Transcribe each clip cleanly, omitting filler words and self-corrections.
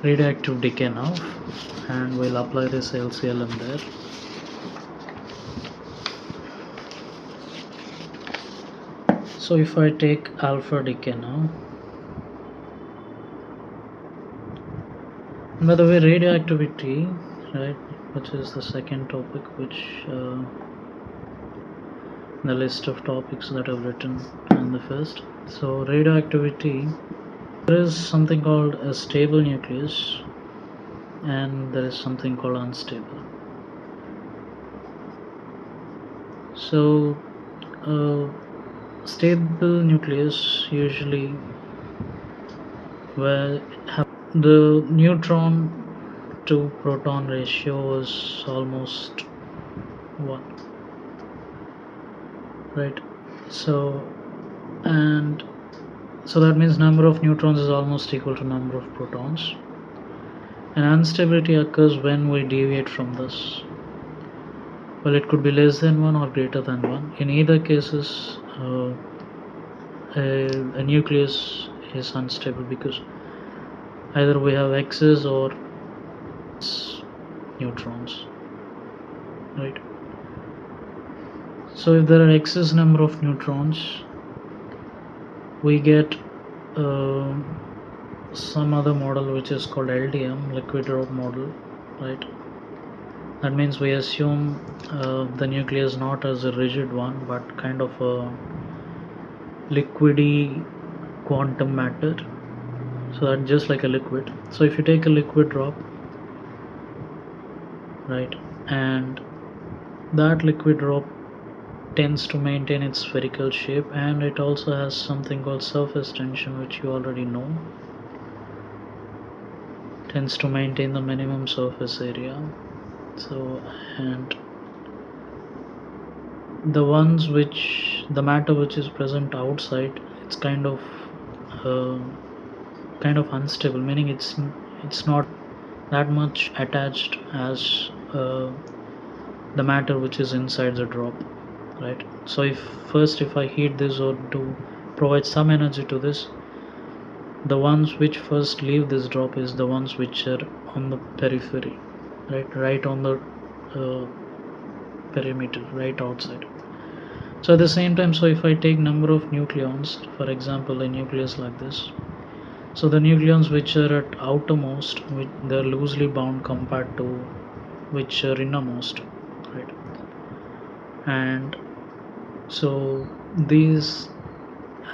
radioactive decay now, and we'll apply this LCLM there. So if I take alpha decay now, by the way, radioactivity, right, which is the second topic, which the list of topics that I've written in the first. So radioactivity, there is something called a stable nucleus and there is something called unstable. So stable nucleus usually where the neutron to proton ratio is almost 1, right? So that means number of neutrons is almost equal to number of protons, and instability occurs when we deviate from this. Well, it could be less than 1 or greater than 1. In either cases, a nucleus is unstable because either we have excess or neutrons, right? So if there are excess number of neutrons, we get some other model which is called LDM, liquid drop model, right? That means we assume the nucleus not as a rigid one but kind of a liquidy quantum matter, so that just like a liquid. So if you take a liquid drop, right, and that liquid drop tends to maintain its spherical shape, and it also has something called surface tension, which you already know, tends to maintain the minimum surface area. So, and the ones which the matter which is present outside, it's kind of unstable, meaning it's not that much attached as the matter which is inside the drop, right? So if I heat this or to provide some energy to this, the ones which first leave this drop is the ones which are on the periphery, right on the perimeter, right outside. So at the same time, so if I take number of nucleons, for example a nucleus like this, so the nucleons which are at outermost, they're loosely bound compared to which are innermost, right? And so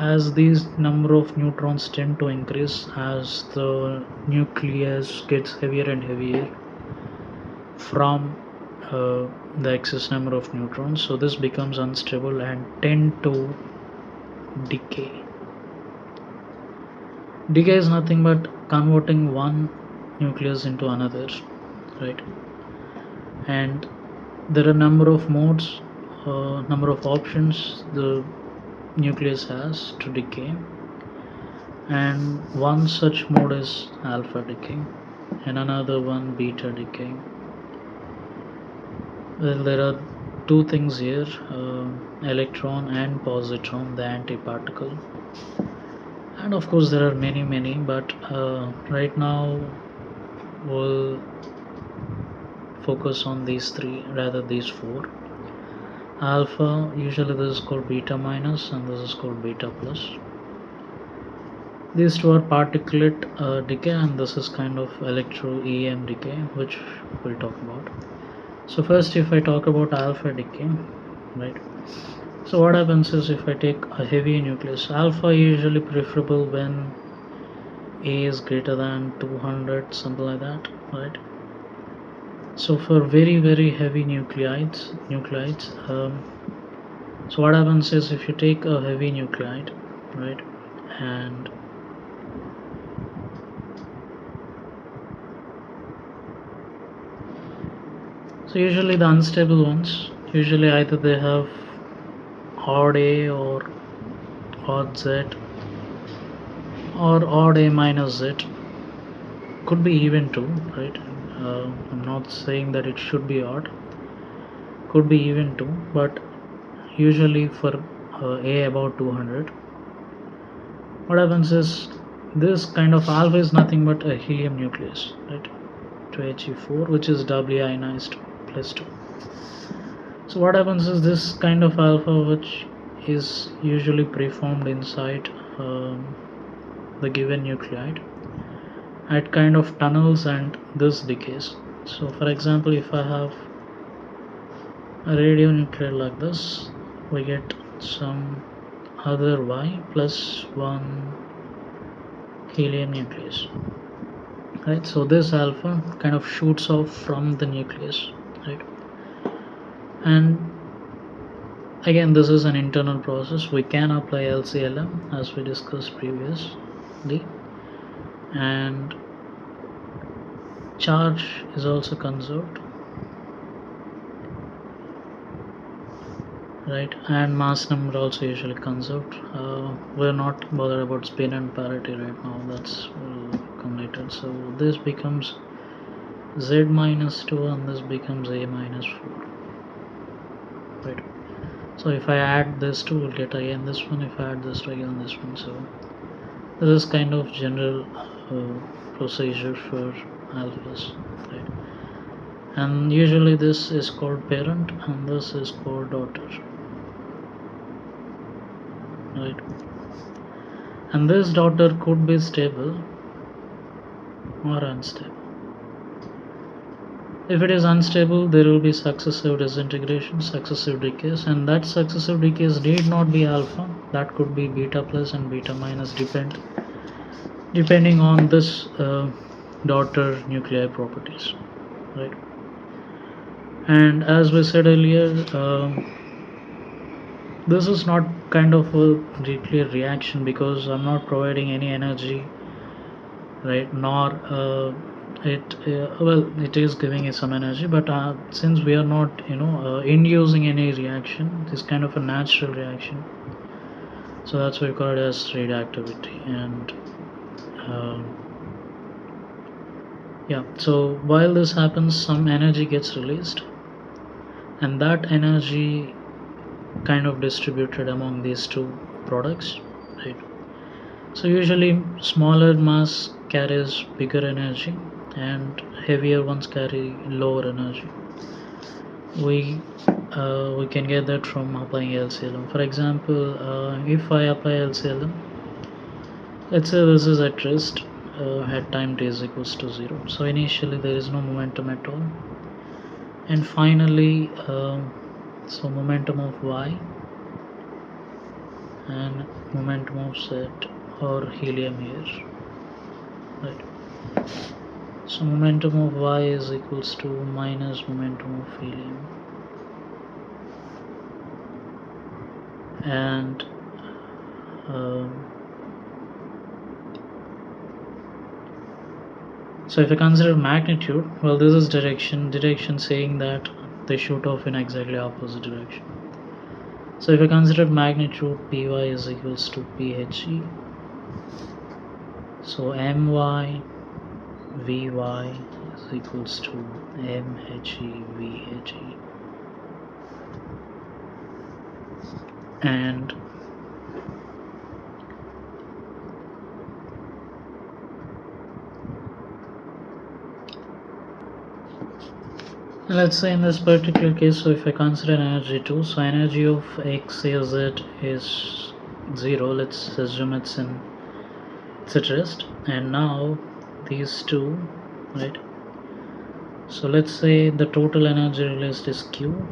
as these number of neutrons tend to increase as the nucleus gets heavier and heavier from the excess number of neutrons, so this becomes unstable and tend to decay. Decay is nothing but converting one nucleus into another, right? And there are number of modes, number of options the nucleus has to decay, and one such mode is alpha decay and another one beta decay. Well, there are two things here, electron and positron, the antiparticle, and of course there are many, but right now we'll focus on these three, rather these four. Alpha, usually this is called beta minus and this is called beta plus. These two are particulate decay, and this is kind of electro EM decay, which we'll talk about. So first, if I talk about alpha decay, right, so what happens is if I take a heavy nucleus, alpha usually preferable when A is greater than 200, something like that, right? So for very heavy nuclides, so what happens is if you take a heavy nuclide, right, and so usually the unstable ones, usually either they have odd A or odd Z or odd A minus Z, could be even too, right? I'm not saying that it should be odd, could be even too, but usually for A about 200, what happens is this kind of alpha is nothing but a helium nucleus, right? 2He4, which is doubly ionized plus 2. So what happens is this kind of alpha, which is usually preformed inside the given nuclide, it kind of tunnels and this decays. So for example, if I have a radionuclide like this, we get some other Y plus 1 helium nucleus, right? So this alpha kind of shoots off from the nucleus, right? And again, this is an internal process. We can apply LCLM as we discussed previously, and charge is also conserved, right? And mass number also usually conserved. We're not bothered about spin and parity right now, that's will come later. So this becomes Z minus 2 and this becomes A minus 4, right? So if I add this 2, we'll get again this one. If I add this 2, again this one. So this is kind of general procedure for alphas, right? And usually this is called parent and this is called daughter, right? And this daughter could be stable or unstable. If it is unstable, there will be successive disintegration, successive decays, and that successive decays need not be alpha. That could be beta plus and beta minus, depending on this daughter nuclei properties, right? And as we said earlier, this is not kind of a nuclear reaction because I'm not providing any energy, right? Nor it is giving it some energy, but since we are not inducing any reaction, this kind of a natural reaction, so that's why we call it as radioactivity. And yeah, so while this happens, some energy gets released and that energy kind of distributed among these two products, right? So usually smaller mass carries bigger energy and heavier ones carry lower energy. We can get that from applying LCLM. For example, if I apply LCLM, let's say this is at rest at time t is equals to 0. So initially there is no momentum at all, and finally so momentum of Y and momentum of Z or helium here, right? So momentum of Y is equals to minus momentum of helium, and so if I consider magnitude, well, this is direction saying that they shoot off in exactly opposite direction. So if I consider magnitude, Py is equals to Phe, so My Vy is equals to Mhe Vhe, and let's say in this particular case, so if I consider energy 2, so energy of X, Y, Z is 0. Let's assume it's at rest, and now these two, right? So let's say the total energy released is Q,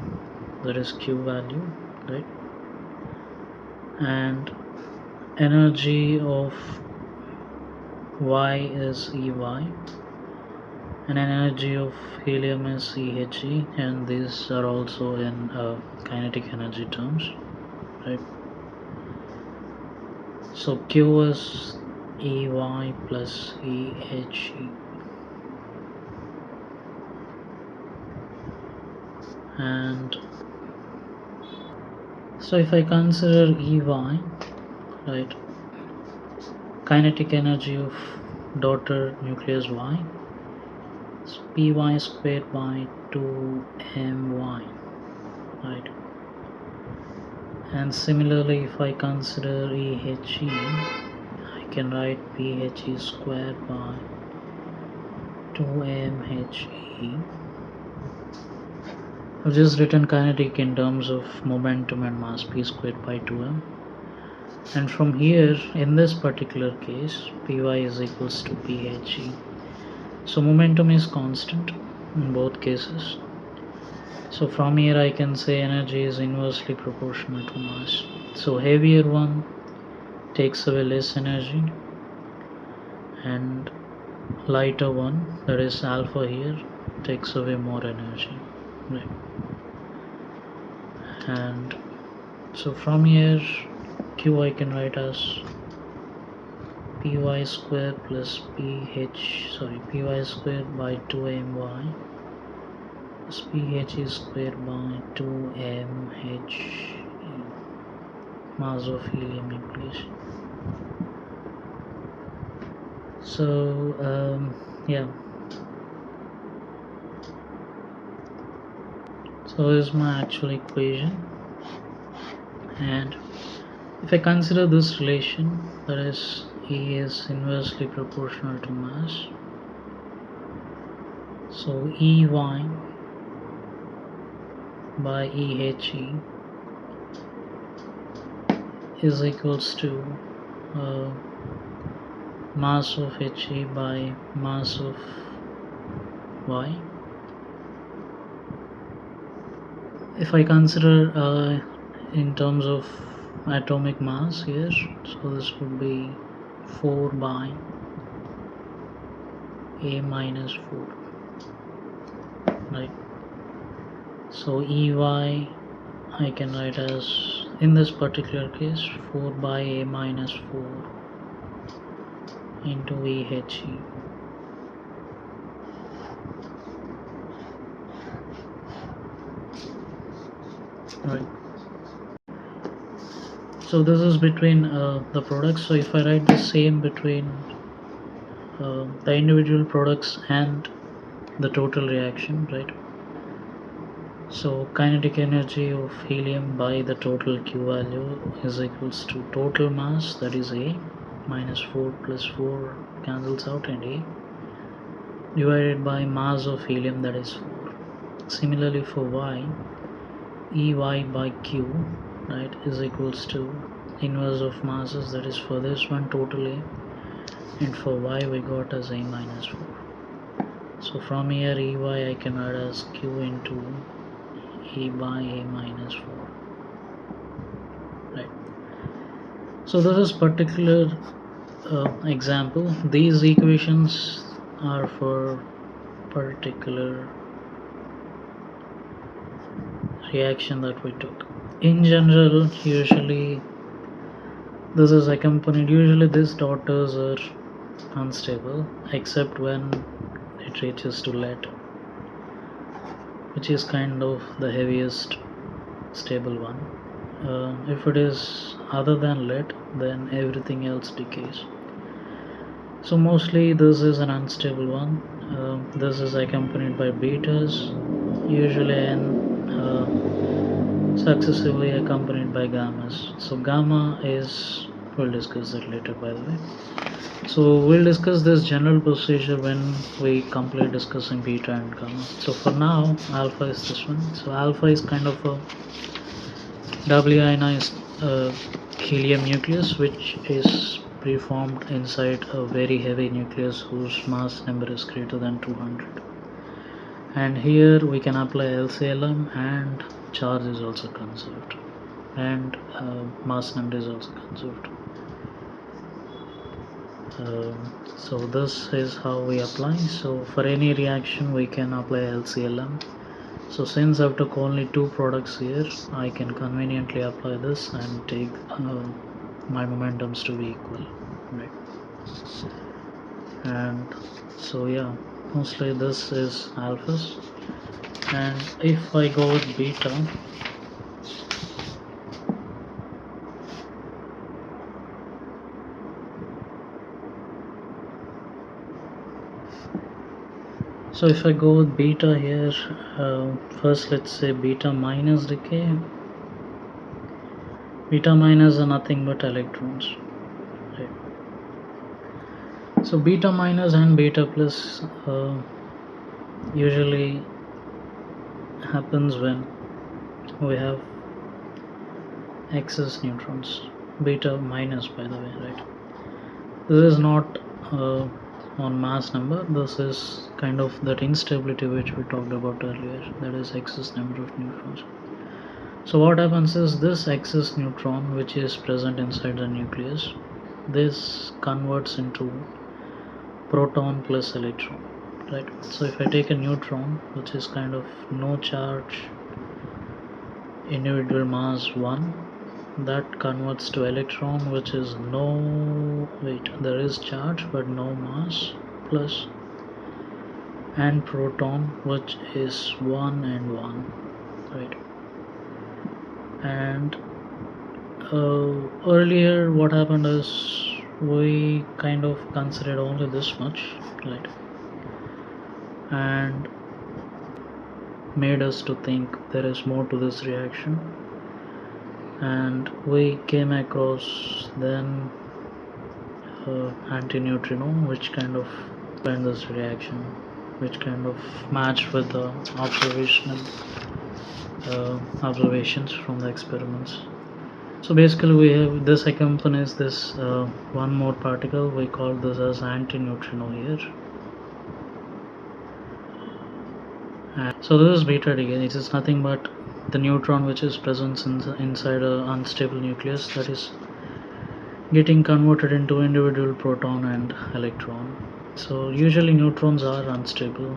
that is Q value, right? And energy of Y is Ey, and energy of helium is Ehe, and these are also in kinetic energy terms, right? So Q is Ey plus Ehe, and so if I consider Ey, right, kinetic energy of daughter nucleus Y is Py squared by 2My, right? And similarly, if I consider Ehe, I can write Phe square by 2mhe. I've just written kinetic in terms of momentum and mass, p squared by 2m. And from here, in this particular case, Py is equals to Phe. So momentum is constant in both cases. So from here I can say energy is inversely proportional to mass. So heavier one takes away less energy, and lighter one, that is alpha here, takes away more energy, right? And so from here Q I can write as Py square plus Py square by 2my plus Phe square by 2mhe, mass of helium nucleus. So yeah, so this is my actual equation. And if I consider this relation, that is E is inversely proportional to mass, so Ey by Ehe is equals to mass of He by mass of Y. If I consider in terms of atomic mass here, so this would be 4 by A minus 4, right? So Ey I can write as, in this particular case, 4 by A minus 4 into Ehe, right? So this is between the products. So if I write the same between the individual products and the total reaction, right? So kinetic energy of helium by the total Q value is equals to total mass, that is A, minus 4 plus 4 cancels out, and A, divided by mass of helium, that is 4. Similarly for Y, Ey by Q, right, is equals to inverse of masses, that is for this one total A, and for Y we got as A minus 4. So from here Ey I can add as Q into E by A minus 4, right? So this is particular example. These equations are for particular reaction that we took. In general, usually this is accompanied, usually these daughters are unstable except when it reaches to lead, which is kind of the heaviest stable one. If it is other than lead, then everything else decays. So mostly this is an unstable one. This is accompanied by betas, usually, and successively accompanied by gammas. So gamma is, we'll discuss that later, by the way. So we'll discuss this general procedure when we complete discussing beta and gamma. So for now, alpha is this one. So alpha is kind of a doubly ionized helium nucleus, which is preformed inside a very heavy nucleus whose mass number is greater than 200. And here we can apply LCLM, and charge is also conserved, and mass number is also conserved. So this is how we apply. So for any reaction we can apply LCLM. So since I've took only two products here, I can conveniently apply this and take my momentums to be equal, right? And so yeah, mostly this is alphas. And if I go with beta, so if I go with beta here, first let's say beta minus decay. Beta minus are nothing but electrons, right? So beta minus and beta plus usually happens when we have excess neutrons. Beta minus, by the way, right? This is not on mass number. This is kind of that instability which we talked about earlier, that is excess number of neutrons. So what happens is this excess neutron which is present inside the nucleus, this converts into proton plus electron, right? So if I take a neutron which is kind of no charge, individual mass 1, that converts to electron which is there is charge but no mass, plus, and proton which is 1 and 1, right? And earlier what happened is we kind of considered only this much, right? And made us to think there is more to this reaction, and we came across then anti-neutrino which kind of planned this reaction, which kind of matched with the observations from the experiments. So basically we have this accompanies this one more particle, we call this as anti-neutrino here. And so this is beta decay. It is nothing but the neutron which is present inside an unstable nucleus, that is getting converted into individual proton and electron. So usually neutrons are unstable.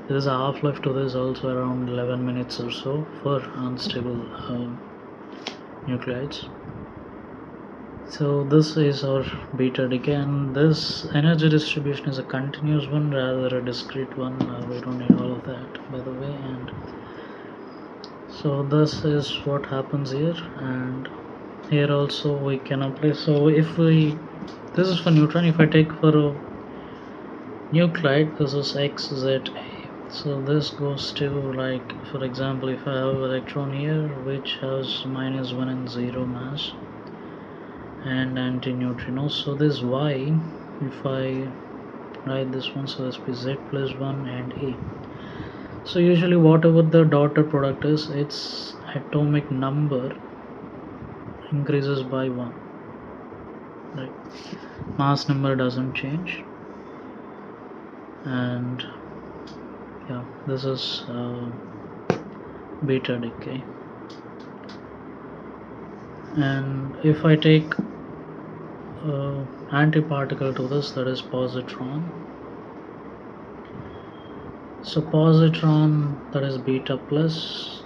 There is a half-life to this also, around 11 minutes or so for unstable nuclides. So this is our beta decay, and this energy distribution is a continuous one rather a discrete one. We don't need all of that, by the way. And so this is what happens here, and here also we can apply. So if this is for neutron, if I take for a nuclide, this is XZA. So this goes to, like, for example, if I have electron here which has -1 and 0 mass and anti-neutrino, so this Y, if I write this one, so this be Z plus 1 and A. So usually whatever the daughter product is, its atomic number increases by 1, right? Mass number doesn't change. And yeah, this is beta decay. And if I take antiparticle to this, that is positron. So positron, that is beta plus.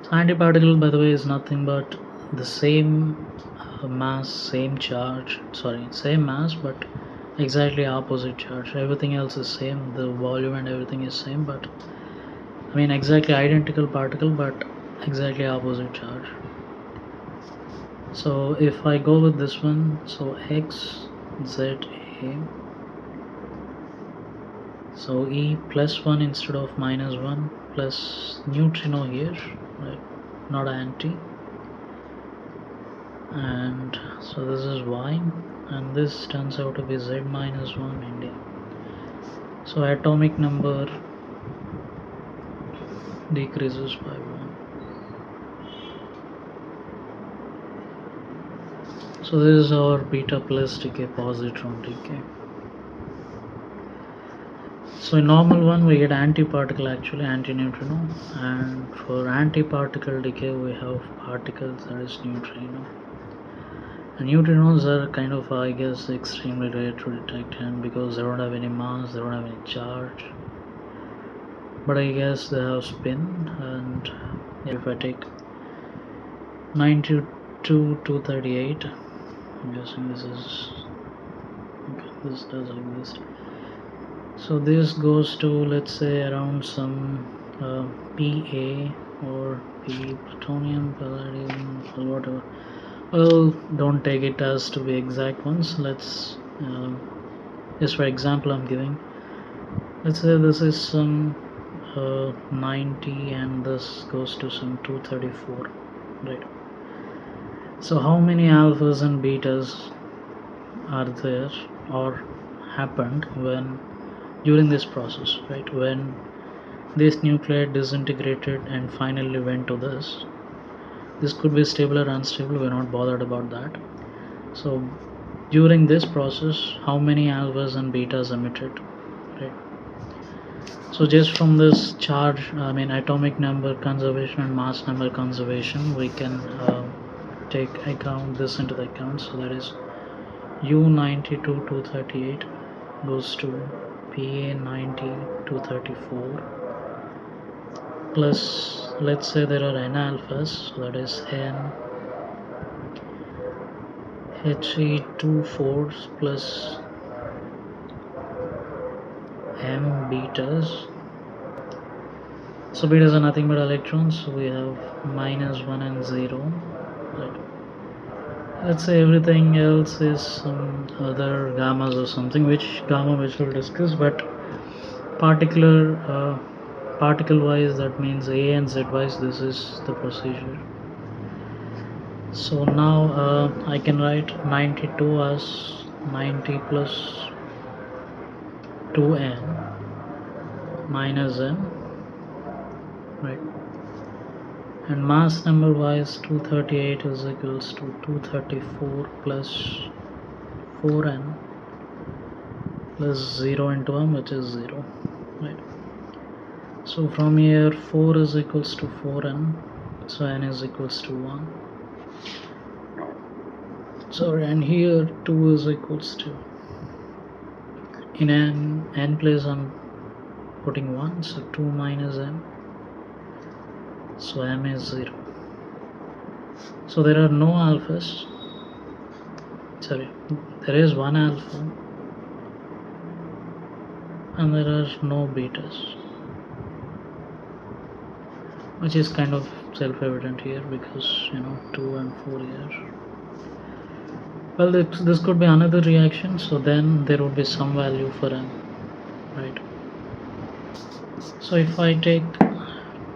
So antiparticle, by the way, is nothing but the same mass, same charge, same mass but exactly opposite charge. Everything else is same, the volume and everything is same, but I mean exactly identical particle but exactly opposite charge. So if I go with this one, so XZA, so E plus 1 instead of -1, plus neutrino here, right, not anti, and so this is Y, and this turns out to be Z minus 1 and A. So atomic number decreases by 1. So this is our beta plus decay, positron decay. So in normal one we get antiparticle, actually antineutrino, and for antiparticle decay we have particles, that is neutrino. And neutrinos are kind of, I guess, extremely rare to detect, and because they don't have any mass, they don't have any charge, but I guess they have spin. And if I take 92-238, I'm guessing this is okay, this does exist. So this goes to, let's say, around some Pa or P, plutonium, palladium, or whatever. Well, don't take it as to be exact ones. Let's just for example I'm giving, let's say this is some 90 and this goes to some 234, right? So how many alphas and betas are there or happened when during this process, right? When this nuclide disintegrated and finally went to this could be stable or unstable, we're not bothered about that. So during this process, how many alphas and betas emitted, right? So just from this charge, I mean atomic number conservation and mass number conservation, we can take account this into the account. So that is U92 238 goes to PA90 234 plus, let's say there are n alphas, so that is n He24 plus m betas. So betas are nothing but electrons, so we have -1 and 0, right? Let's say everything else is some other gammas or something, which we'll discuss, but particular particle wise, that means A and Z wise, this is the procedure. So now I can write 92 as 90 plus 2n minus m, right? And mass number wise, 238 is equals to 234 plus 4n plus 0 into m, which is 0, right? So from here 4 is equals to 4n, so n is equals to 1. Sorry, and here 2 is equals to, in n place I'm putting 1, so 2 minus m, so m is 0. So there are no alphas, sorry, there is one alpha and there are no betas, which is kind of self-evident here because 2 and 4 here. Well, this could be another reaction, so then there would be some value for n, right? So if I take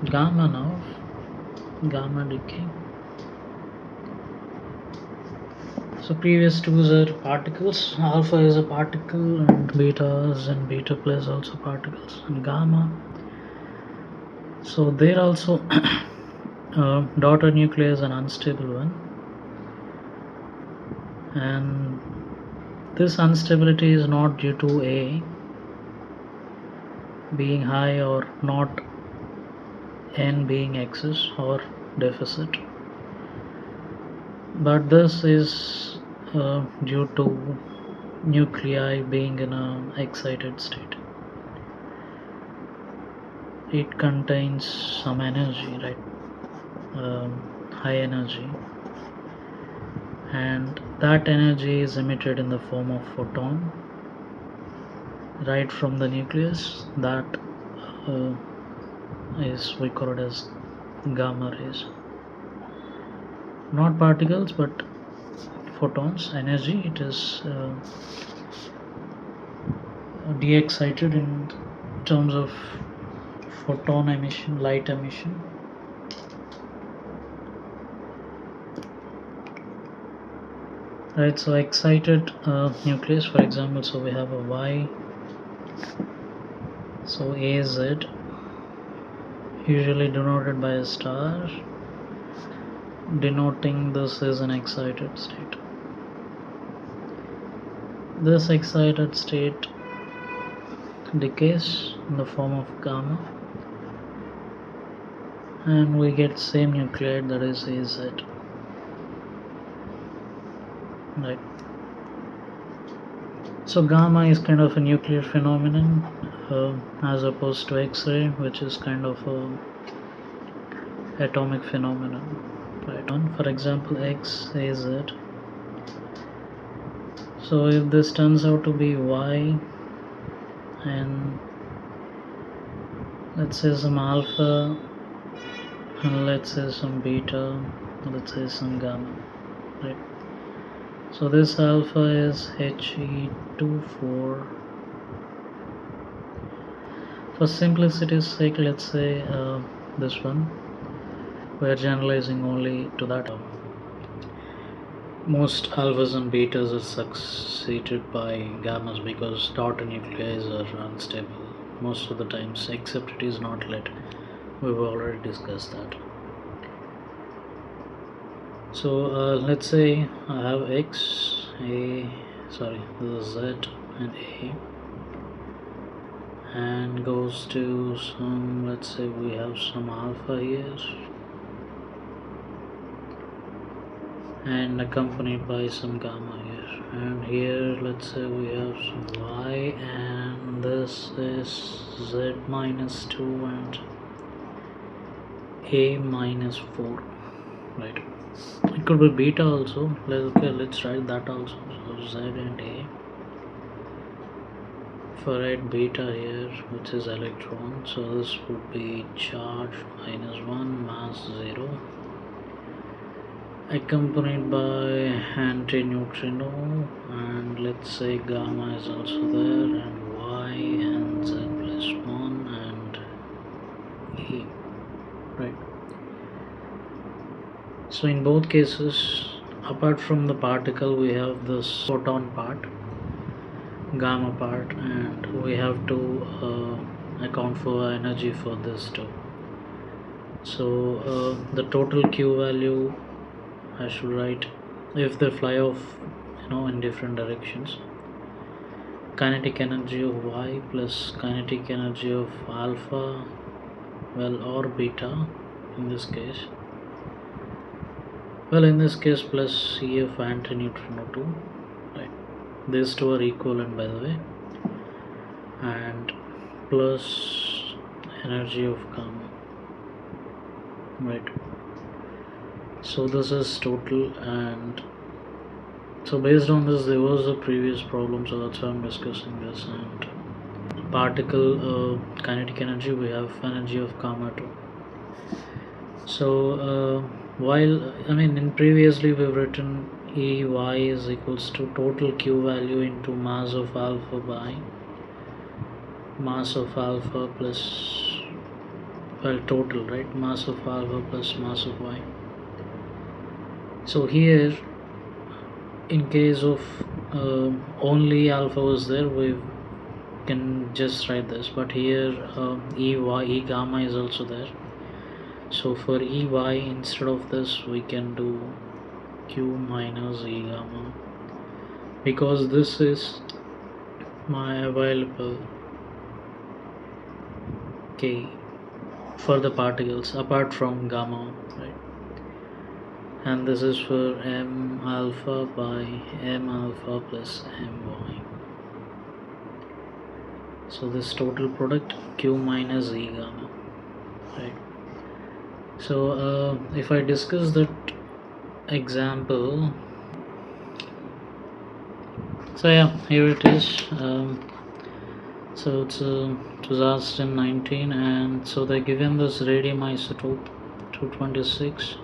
gamma now, gamma decay, so previous twos are particles, alpha is a particle and betas and beta plus also particles, and gamma, so there also daughter nuclei is an unstable one, and this instability is not due to A being high or not n being excess or deficit, but this is due to nuclei being in an excited state. It contains some energy, right? High energy, and that energy is emitted in the form of photon right from the nucleus. That is, we call it as gamma rays, not particles but photons, energy. It is de-excited in terms of photon emission, light emission. Right, so excited nucleus, for example, so we have a Y, so AZ, usually denoted by a star, denoting this is an excited state. This excited state decays in the form of gamma, and we get same nuclide, that is AZ, right? So gamma is kind of a nuclear phenomenon as opposed to X-ray, which is kind of a atomic phenomenon, right? For example, XAZ. So if this turns out to be Y and let's say some alpha and let's say some beta, let's say some gamma, right? So this alpha is He24. For simplicity's sake, let's say this one, we are generalizing only to that. most alphas and betas are succeeded by gammas because daughter nuclei are unstable most of the times, except it is not lit. We've already discussed that. So let's say I have X, A, sorry, this is Z and A, and goes to some, let's say we have some alpha here, and accompanied by some gamma here, and here let's say we have some Y, and this is Z minus 2 and A minus 4, right? It could be beta also. Let's write that also. So Z and A. If I write beta here, which is electron, so this would be charge minus 1, mass 0, accompanied by anti-neutrino, and let's say gamma is also there, and Y and Z plus 1 and E, right? So in both cases, apart from the particle, we have this photon part, gamma part, and we have to account for energy for this too. So the total Q value I should write, if they fly off in different directions, kinetic energy of Y plus kinetic energy of alpha, well, or beta in this case, well, in this case plus CF antineutrino 2, right? These two are equivalent, by the way, and plus energy of gamma, right? So this is total, and so based on this there was a previous problem, so that's why I'm discussing this. And particle kinetic energy, we have energy of gamma 2. So while in previously we've written EY is equals to total Q value into mass of alpha by mass of alpha plus, well, total, right, mass of alpha plus mass of Y. So here, in case of only alpha was there, we can just write this, but here E gamma is also there. So for EY, instead of this we can do Q minus E gamma, because this is my available K for the particles apart from gamma, right? And this is for M alpha by M alpha plus My. So this total product Q minus E gamma, right? So if I discuss that example, so yeah, here it is. So it's 2019, and so they're given this radium isotope 226,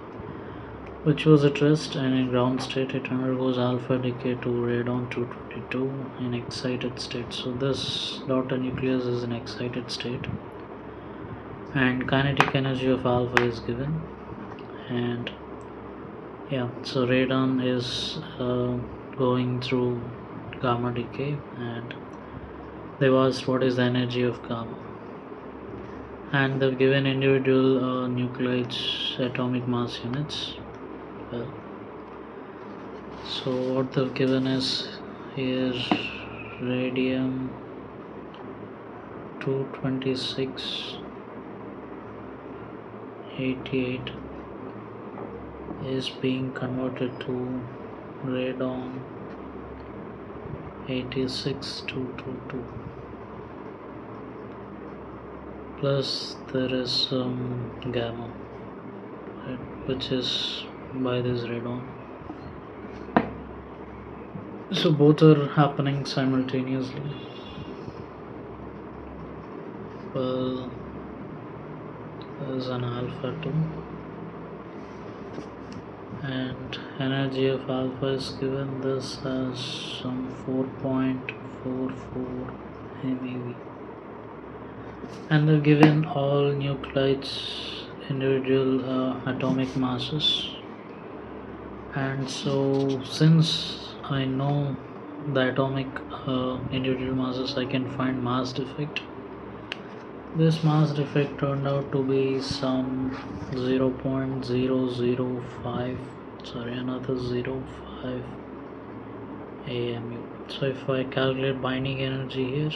which was at rest, and in ground state it undergoes alpha decay to radon 222 in excited state. So this daughter nucleus is in excited state, and kinetic energy of alpha is given, and yeah, so radon is going through gamma decay, and they've asked what is the energy of gamma, and they've given individual nucleides atomic mass units. Well, so what they've given is here radium 226 88 is being converted to radon 86222, plus there is some gamma, right, which is by this radon. So both are happening simultaneously. Well, there's an alpha 2, and energy of alpha is given this as some 4.44 MeV, and they're given all nuclides individual atomic masses, And so since I know the atomic individual masses, I can find mass defect. This mass defect turned out to be some 0.005, sorry, another 0.5 AMU. So if I calculate binding energy here,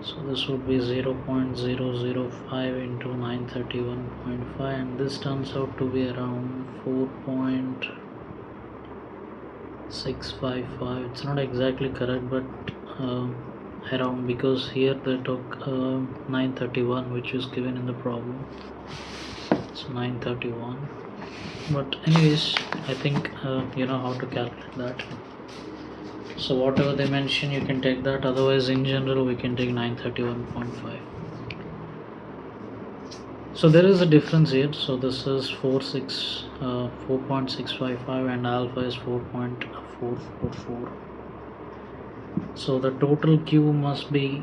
so this would be 0.005 into 931.5, and this turns out to be around 4.655. It's not exactly correct, but around, because here they took 931, which is given in the problem. So 931. But anyways, I think you know how to calculate that. So whatever they mention, you can take that. Otherwise, in general, we can take 931.5. So there is a difference here. So this is 4.655, and alpha is 4.444. So the total Q must be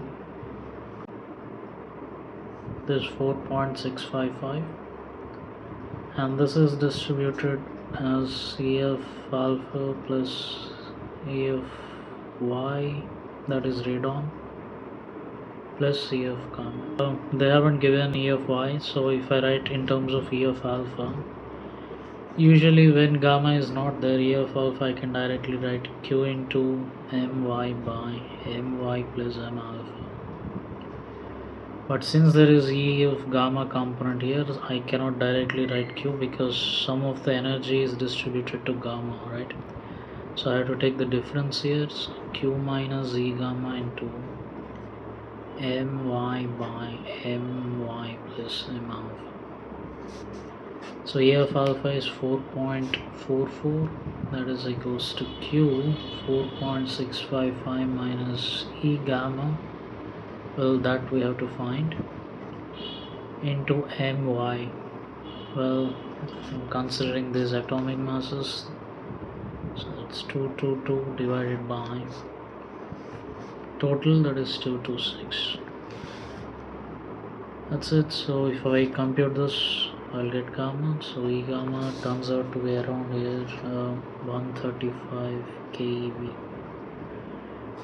this 4.655, and this is distributed as EF alpha plus EF Y, that is radon, plus EF gamma. They haven't given EF Y, so if I write in terms of EF alpha, usually when gamma is not there, EF alpha, I can directly write Q into My by My plus M alpha. But since there is E of gamma component here, I cannot directly write Q because some of the energy is distributed to gamma, right? So I have to take the difference here. So Q minus E gamma into My by My plus M alpha. So EF alpha is 4.44, that is equals to Q 4.655 minus E gamma, well, that we have to find, into My. Well, considering these atomic masses, so that's 222 divided by total, that is 226. That's it. So if I compute this, I'll get gamma. So E gamma turns out to be around here 135 keV.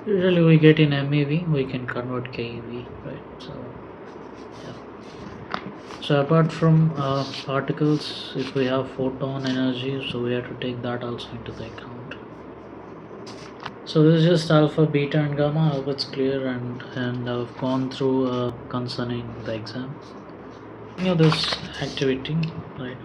Usually we get in MeV, we can convert keV, right? So yeah. So apart from particles, if we have photon energy, so we have to take that also into the account. So this is just alpha, beta and gamma. I hope it's clear, and I've gone through concerning the exam. You know this activity, right?